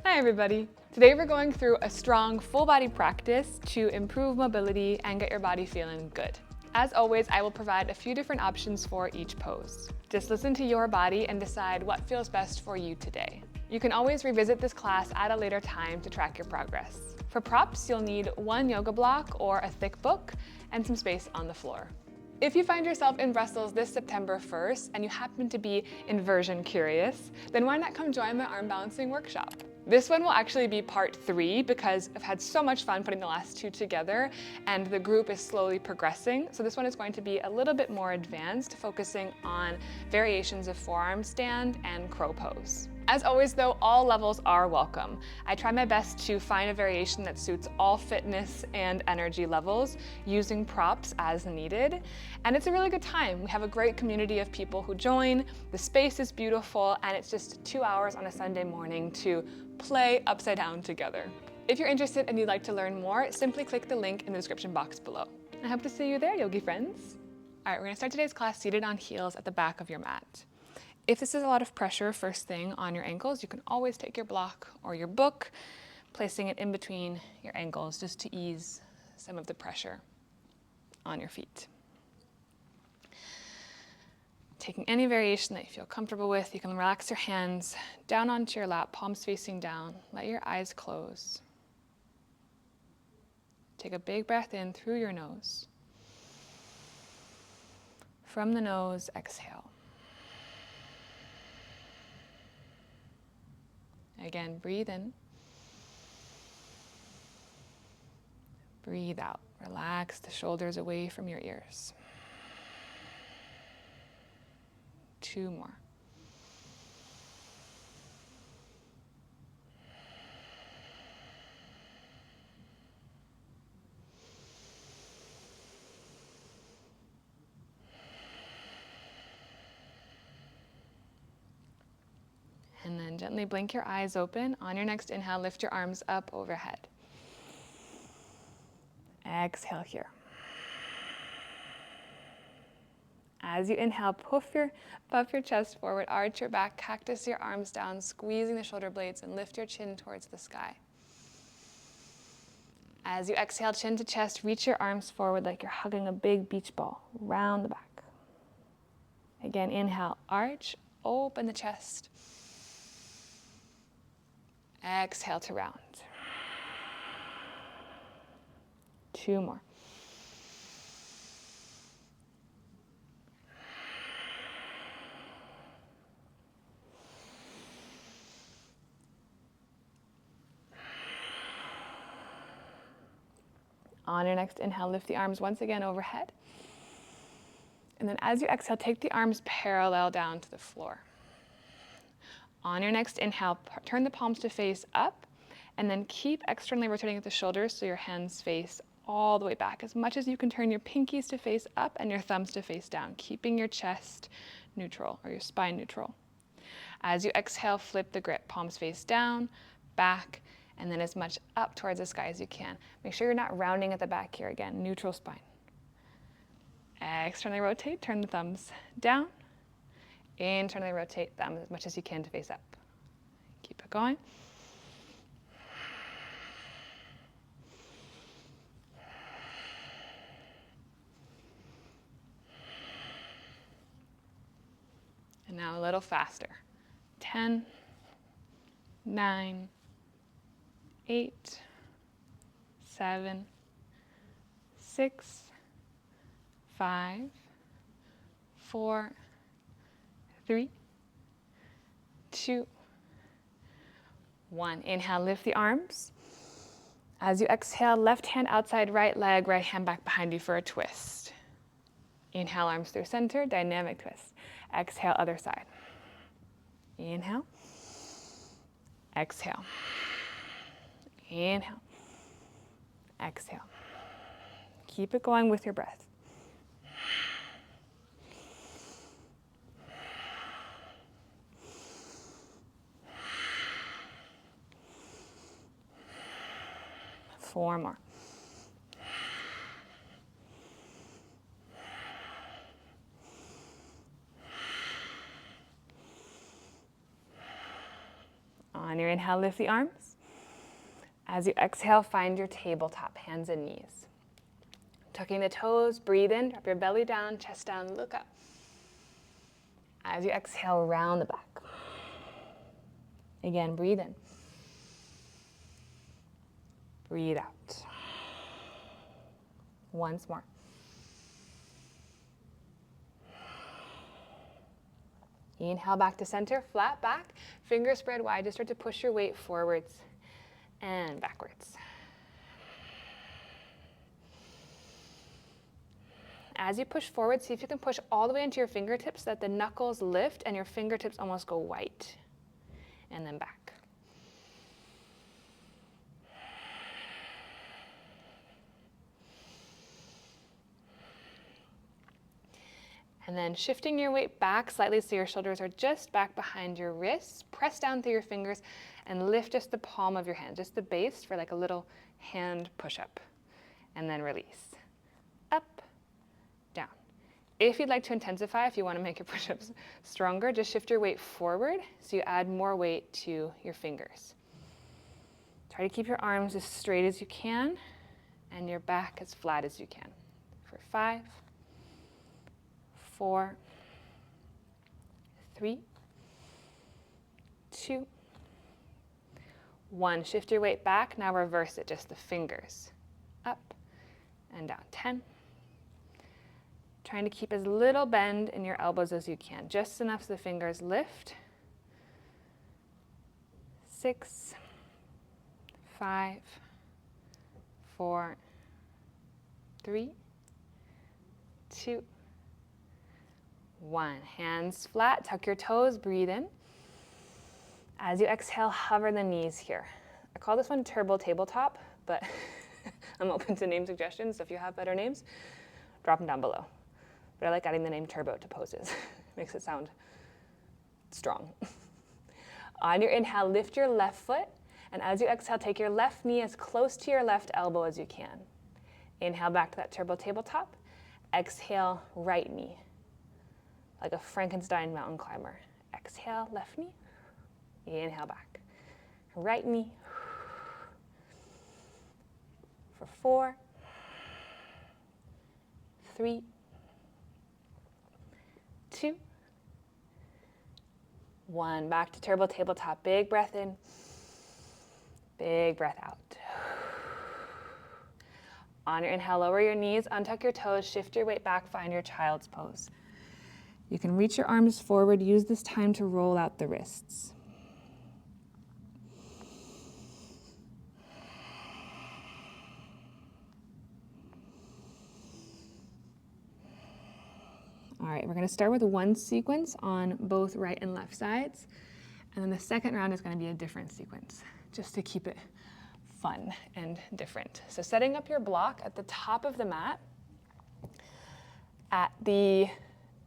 Hi everybody! Today we're going through a strong full body practice to improve mobility and get your body feeling good. As always, I will provide a few different options for each pose. Just listen to your body and decide what feels best for you today. You can always revisit this class at a later time to track your progress. For props, you'll need one yoga block or a thick book and some space on the floor. If you find yourself in Brussels this September 1st and you happen to be inversion curious, then why not come join my arm balancing workshop? This one will actually be part 3 because I've had so much fun putting the last 2 together and the group is slowly progressing. So this one is going to be a little bit more advanced, focusing on variations of forearm stand and crow pose. As always though, all levels are welcome. I try my best to find a variation that suits all fitness and energy levels using props as needed. And it's a really good time. We have a great community of people who join, the space is beautiful, and it's just 2 hours on a Sunday morning to play upside down together. If you're interested and you'd like to learn more, simply click the link in the description box below. I hope to see you there, yogi friends. All right, we're gonna start today's class seated on heels at the back of your mat. If this is a lot of pressure first thing on your ankles, you can always take your block or your book, placing it in between your ankles just to ease some of the pressure on your feet. Taking any variation that you feel comfortable with, you can relax your hands down onto your lap, palms facing down. Let your eyes close. Take a big breath in through your nose. From the nose, exhale. Again, breathe in. Breathe out. Relax the shoulders away from your ears. 2 more. And then gently blink your eyes open. On your next inhale, lift your arms up overhead. Exhale here. As you inhale, puff your chest forward, arch your back, cactus your arms down, squeezing the shoulder blades, and lift your chin towards the sky. As you exhale, chin to chest, reach your arms forward like you're hugging a big beach ball, round the back. Again, inhale, arch, open the chest. Exhale to round. 2 more. On your next inhale, lift the arms once again overhead. And then as you exhale, take the arms parallel down to the floor. On your next inhale, turn the palms to face up, and then keep externally rotating at the shoulders so your hands face all the way back. As much as you can turn your pinkies to face up and your thumbs to face down, keeping your chest neutral or your spine neutral. As you exhale, flip the grip, palms face down, back, and then as much up towards the sky as you can. Make sure you're not rounding at the back here. Again, neutral spine. Externally rotate, turn the thumbs down. Internally rotate them as much as you can to face up. Keep it going. And now a little faster. 10, 9, 8, 7, 6, 5, 4, 3, 2, 1. Inhale, lift the arms. As you exhale, left hand outside right leg, right hand back behind you for a twist. Inhale, arms through center, dynamic twist. Exhale, other side. Inhale. Exhale. Inhale. Exhale. Keep it going with your breath. Four more. On your your inhale, lift the arms. As you exhale, find your tabletop, hands and knees. Tucking the toes, breathe in, drop your belly down, chest down, look up. As you exhale, round the back. Again, breathe in. Breathe out. Once more. Inhale back to center, flat back, fingers spread wide. Just start to push your weight forwards and backwards. As you push forward, see if you can push all the way into your fingertips so that the knuckles lift and your fingertips almost go white. And then back. And then shifting your weight back slightly so your shoulders are just back behind your wrists. Press down through your fingers and lift just the palm of your hand, just the base for like a little hand push-up. And then release. Up, down. If you'd like to intensify, if you want to make your push-ups stronger, just shift your weight forward so you add more weight to your fingers. Try to keep your arms as straight as you can and your back as flat as you can. For 5, 4, 3, 2, 1. Shift your weight back. Now reverse it, just the fingers. Up and down. 10. Trying to keep as little bend in your elbows as you can, just enough so the fingers lift. 6, 5, 4, 3, 2, 1. Hands flat, tuck your toes, breathe in. As you exhale, hover the knees here. I call this one turbo tabletop, but I'm open to name suggestions, so if you have better names, drop them down below. But I like adding the name turbo to poses. Makes it sound strong. On your inhale, lift your left foot, and as you exhale, take your left knee as close to your left elbow as you can. Inhale back to that turbo tabletop. Exhale, right knee, like a Frankenstein mountain climber. Exhale, left knee. Inhale back. Right knee. For 4, 3, 2, 1. Back to turbo tabletop. Big breath in. Big breath out. On your inhale, lower your knees, untuck your toes, shift your weight back, find your child's pose. You can reach your arms forward. Use this time to roll out the wrists. All right, we're going to start with one sequence on both right and left sides, and then the second round is going to be a different sequence, just to keep it fun and different. So setting up your block at the top of the mat, at the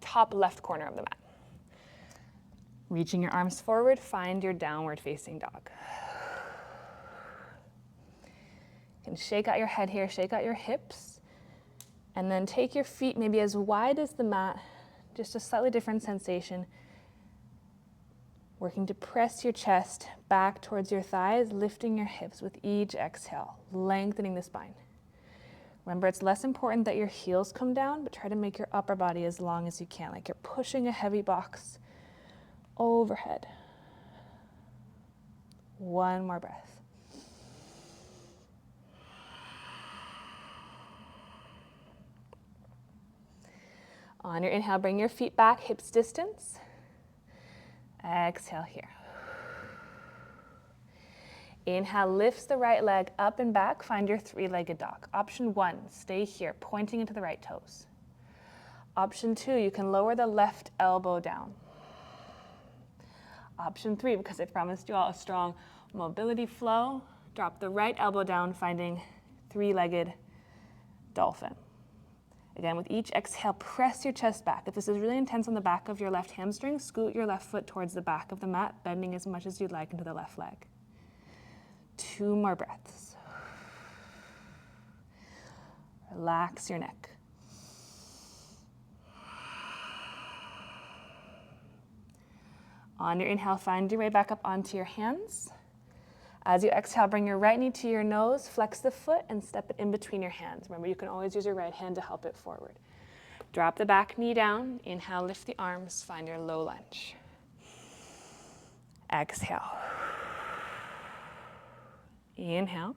top left corner of the mat. Reaching your arms forward, find your downward facing dog. You can shake out your head here, shake out your hips, and then take your feet maybe as wide as the mat, just a slightly different sensation. Working to press your chest back towards your thighs, lifting your hips with each exhale, lengthening the spine. Remember, it's less important that your heels come down, but try to make your upper body as long as you can, like you're pushing a heavy box overhead. One more breath. On your inhale, bring your feet back, hips distance. Exhale here. Inhale, lifts the right leg up and back. Find your three-legged dog. Option 1, stay here, pointing into the right toes. Option 2, you can lower the left elbow down. Option 3, because I promised you all a strong mobility flow, drop the right elbow down, finding three-legged dolphin. Again, with each exhale, press your chest back. If this is really intense on the back of your left hamstring, scoot your left foot towards the back of the mat, bending as much as you'd like into the left leg. 2 more breaths. Relax your neck. On your inhale, find your way back up onto your hands. As you exhale, bring your right knee to your nose, flex the foot, and step it in between your hands. Remember, you can always use your right hand to help it forward. Drop the back knee down. Inhale, lift the arms, find your low lunge. Exhale. Inhale.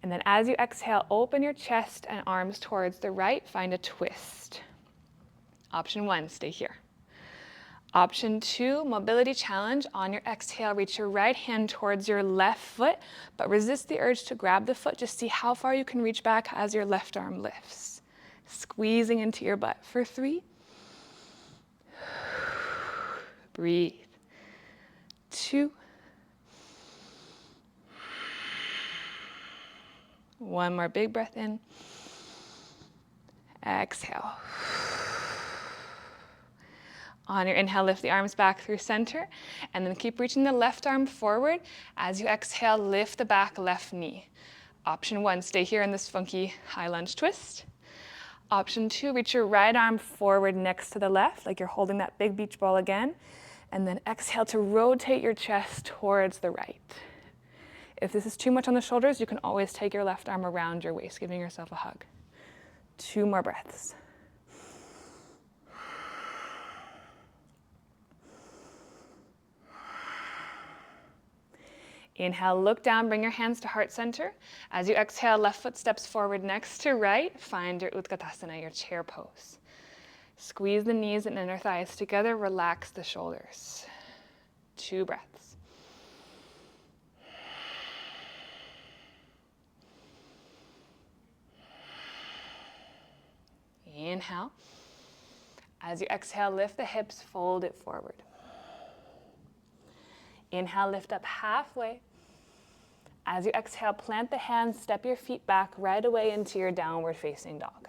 And then as you exhale, open your chest and arms towards the right, find a twist. Option 1, stay here. Option 2, mobility challenge. On your exhale, reach your right hand towards your left foot, but resist the urge to grab the foot. Just see how far you can reach back as your left arm lifts. Squeezing into your butt for 3. Breathe. 2. 1 more big breath in. Exhale. On your inhale, lift the arms back through center, and then keep reaching the left arm forward. As you exhale, lift the back left knee. Option 1, stay here in this funky high lunge twist. Option 2, reach your right arm forward next to the left, like you're holding that big beach ball again, and then exhale to rotate your chest towards the right. If this is too much on the shoulders, you can always take your left arm around your waist, giving yourself a hug. 2 more breaths. Inhale, look down, bring your hands to heart center. As you exhale, left foot steps forward next to right. Find your Utkatasana, your chair pose. Squeeze the knees and inner thighs together, relax the shoulders. 2 breaths. Inhale. As you exhale, lift the hips, fold it forward. Inhale, lift up halfway. As you exhale, plant the hands, step your feet back right away into your downward facing dog.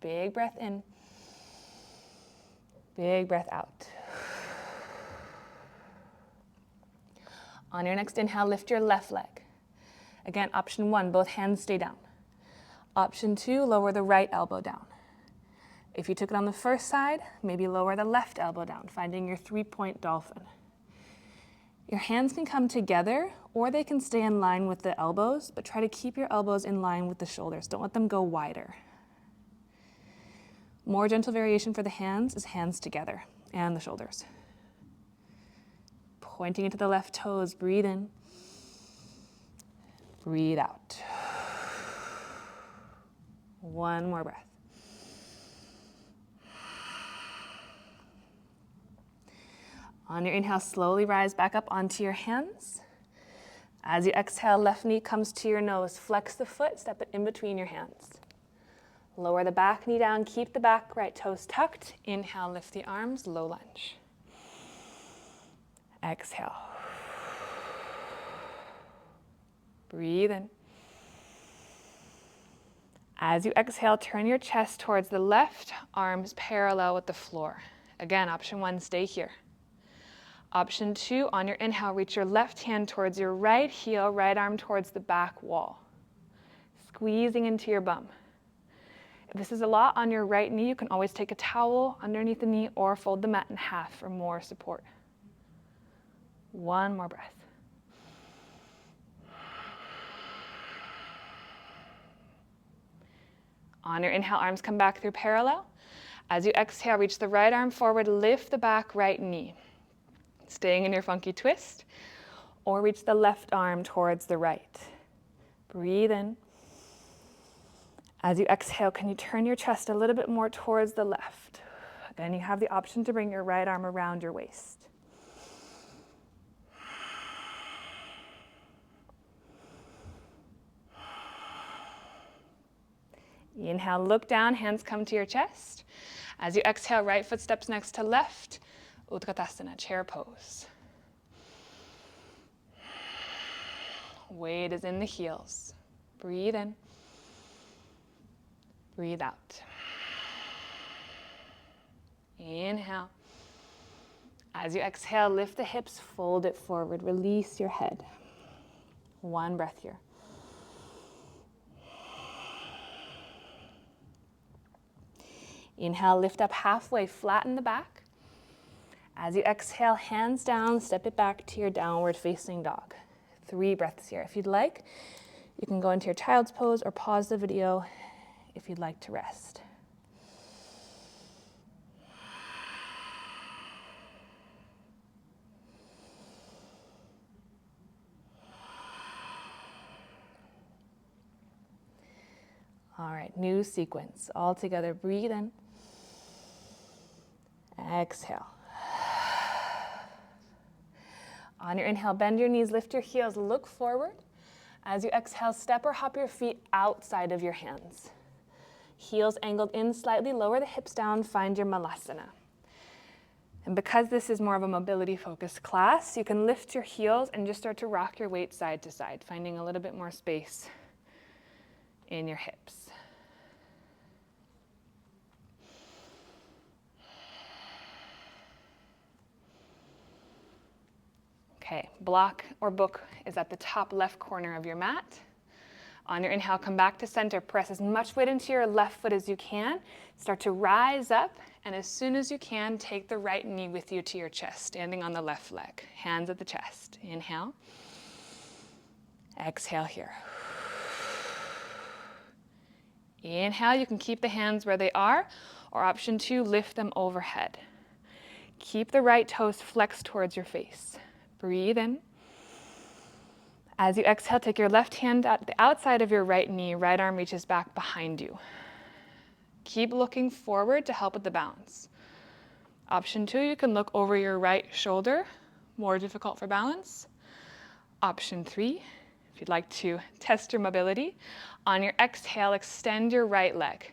Big breath in. Big breath out. On your next inhale, lift your left leg. Again, option 1, both hands stay down. Option 2, lower the right elbow down. If you took it on the first side, maybe lower the left elbow down, finding your 3-point dolphin. Your hands can come together or they can stay in line with the elbows, but try to keep your elbows in line with the shoulders. Don't let them go wider. More gentle variation for the hands is hands together and the shoulders. Pointing into the left toes, breathe in. Breathe out. 1 more breath. On your inhale, slowly rise back up onto your hands. As you exhale, left knee comes to your nose. Flex the foot, step it in between your hands. Lower the back knee down, keep the back right toes tucked. Inhale, lift the arms, low lunge. Exhale. Breathe in. As you exhale, turn your chest towards the left, arms parallel with the floor. Again, option 1, stay here. Option 2, on your inhale, reach your left hand towards your right heel, right arm towards the back wall. Squeezing into your bum. If this is a lot on your right knee, you can always take a towel underneath the knee or fold the mat in half for more support. 1 more breath. On your inhale, arms come back through parallel. As you exhale, reach the right arm forward, lift the back right knee. Staying in your funky twist, or reach the left arm towards the right. Breathe in. As you exhale, can you turn your chest a little bit more towards the left? Then you have the option to bring your right arm around your waist. Inhale, look down, hands come to your chest. As you exhale, right foot steps next to left. Utkatasana, chair pose. Weight is in the heels. Breathe in. Breathe out. Inhale. As you exhale, lift the hips, fold it forward. Release your head. 1 breath here. Inhale, lift up halfway, flatten the back. As you exhale, hands down, step it back to your downward facing dog. 3 breaths here. If you'd like, you can go into your child's pose or pause the video if you'd like to rest. All right, new sequence. All together, breathe in. Exhale. On your inhale, bend your knees, lift your heels, look forward. As you exhale, step or hop your feet outside of your hands. Heels angled in slightly, lower the hips down, find your malasana. And because this is more of a mobility-focused class, you can lift your heels and just start to rock your weight side to side, finding a little bit more space in your hips. Okay, block or book is at the top left corner of your mat. On your inhale, come back to center. Press as much weight into your left foot as you can. Start to rise up, and as soon as you can, take the right knee with you to your chest, standing on the left leg. Hands at the chest. Inhale. Exhale here. Inhale, you can keep the hands where they are, or option 2, lift them overhead. Keep the right toes flexed towards your face. Breathe in. As you exhale, take your left hand at the outside of your right knee, right arm reaches back behind you. Keep looking forward to help with the balance. Option 2, you can look over your right shoulder, more difficult for balance. Option 3, if you'd like to test your mobility, on your exhale, extend your right leg.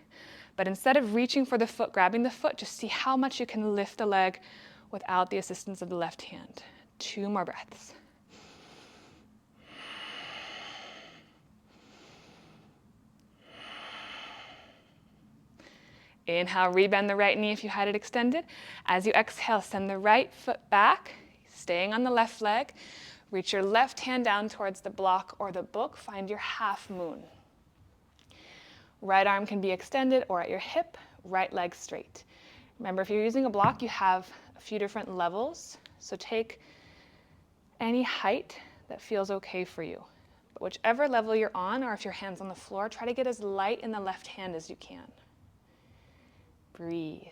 But instead of reaching for the foot, grabbing the foot, just see how much you can lift the leg without the assistance of the left hand. 2 more breaths. Inhale, rebend the right knee if you had it extended. As you exhale, send the right foot back, staying on the left leg. Reach your left hand down towards the block or the book. Find your half moon. Right arm can be extended or at your hip, right leg straight. Remember, if you're using a block, you have a few different levels. So take any height that feels okay for you. But whichever level you're on, or if your hand's on the floor, try to get as light in the left hand as you can. Breathe.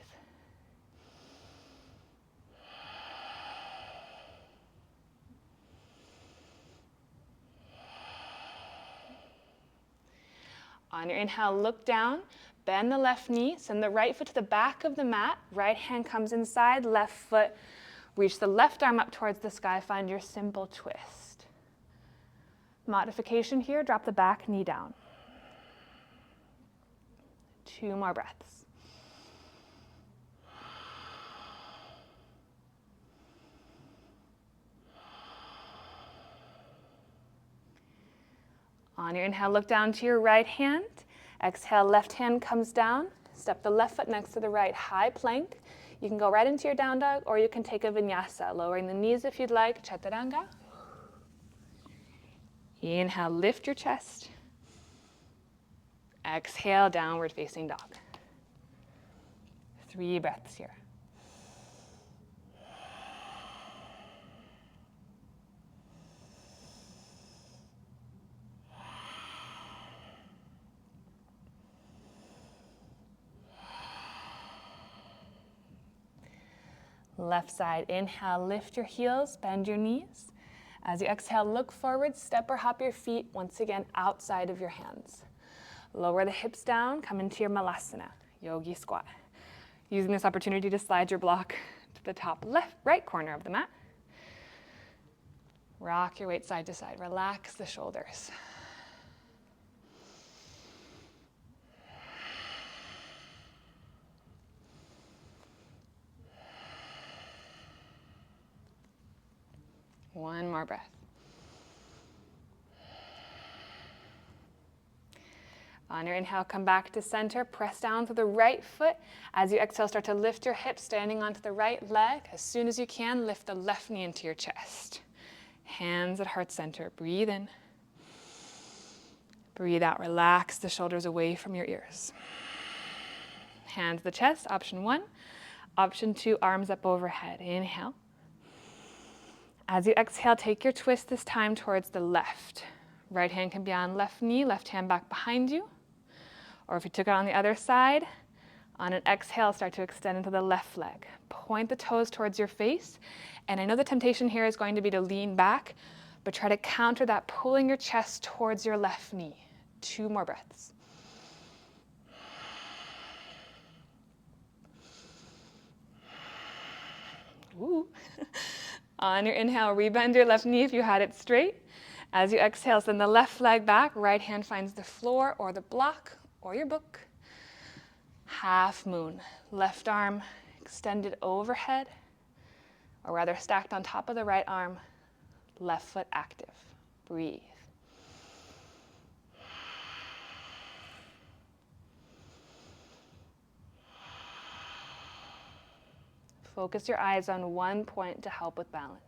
On your inhale, look down, bend the left knee, send the right foot to the back of the mat, right hand comes inside, left foot, reach the left arm up towards the sky, find your simple twist. Modification here, drop the back knee down. 2 more breaths. On your inhale, look down to your right hand. Exhale, left hand comes down. Step the left foot next to the right, high plank. You can go right into your down dog, or you can take a vinyasa, lowering the knees if you'd like, chaturanga. Inhale, lift your chest. Exhale, downward facing dog. 3 breaths here. Left side, inhale, lift your heels, bend your knees. As you exhale, look forward, step or hop your feet, once again, outside of your hands. Lower the hips down, come into your malasana, yogi squat. Using this opportunity to slide your block to the top right corner of the mat. Rock your weight side to side, relax the shoulders. One more breath. On your inhale, come back to center. Press down to the right foot. As you exhale, start to lift your hips, standing onto the right leg. As soon as you can, lift the left knee into your chest. Hands at heart center. Breathe in. Breathe out. Relax the shoulders away from your ears. Hands to the chest, option 1. Option 2, arms up overhead. Inhale. As you exhale, take your twist this time towards the left. Right hand can be on left knee, left hand back behind you. Or if you took it on the other side, on an exhale, start to extend into the left leg. Point the toes towards your face. And I know the temptation here is going to be to lean back, but try to counter that, pulling your chest towards your left knee. 2 more breaths. Ooh. On your inhale, rebend your left knee if you had it straight. As you exhale, send the left leg back. Right hand finds the floor or the block or your book. Half moon. Left arm extended overhead, or rather stacked on top of the right arm. Left foot active. Breathe. Focus your eyes on one point to help with balance.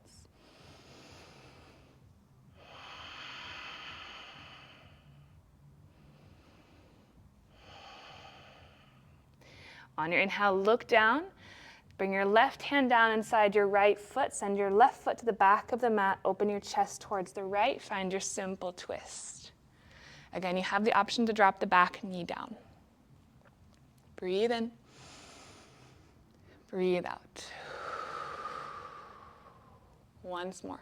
On your inhale, look down. Bring your left hand down inside your right foot. Send your left foot to the back of the mat. Open your chest towards the right. Find your simple twist. Again, you have the option to drop the back knee down. Breathe in. Breathe out. Once more.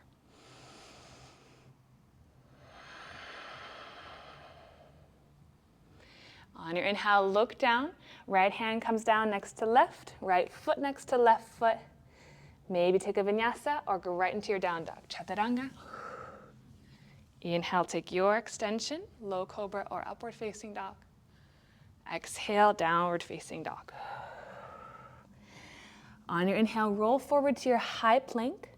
On your inhale, look down. Right hand comes down next to left. Right foot next to left foot. Maybe take a vinyasa or go right into your down dog. Chaturanga. Inhale, take your extension, low cobra or upward facing dog. Exhale, downward facing dog. On your inhale, roll forward to your high plank.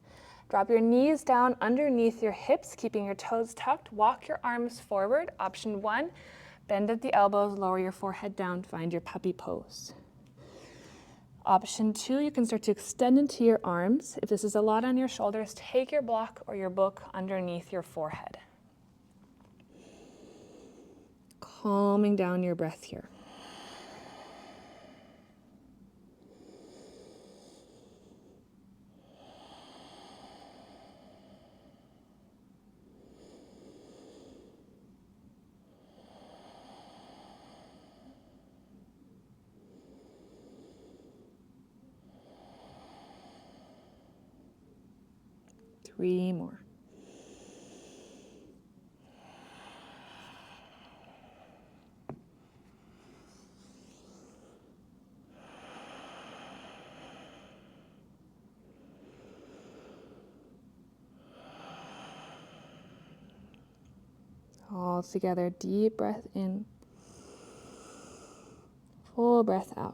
Drop your knees down underneath your hips, keeping your toes tucked. Walk your arms forward. Option 1, bend at the elbows, lower your forehead down, find your puppy pose. Option 2, you can start to extend into your arms. If this is a lot on your shoulders, take your block or your book underneath your forehead. Calming down your breath here. Three more. All together, deep breath in, full breath out.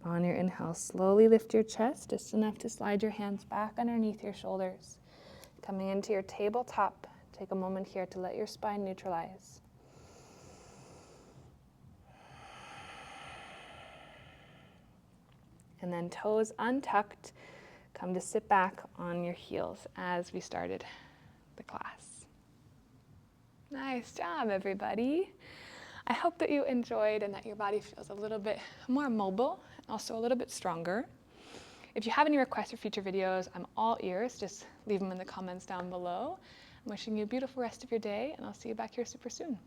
On your inhale, slowly lift your chest just enough to slide your hands back underneath your shoulders. Coming into your tabletop, take a moment here to let your spine neutralize. And then toes untucked, come to sit back on your heels as we started the class. Nice job, everybody. I hope that you enjoyed and that your body feels a little bit more mobile, also a little bit stronger. If you have any requests for future videos, I'm all ears. Just leave them in the comments down below. I'm wishing you a beautiful rest of your day, and I'll see you back here super soon.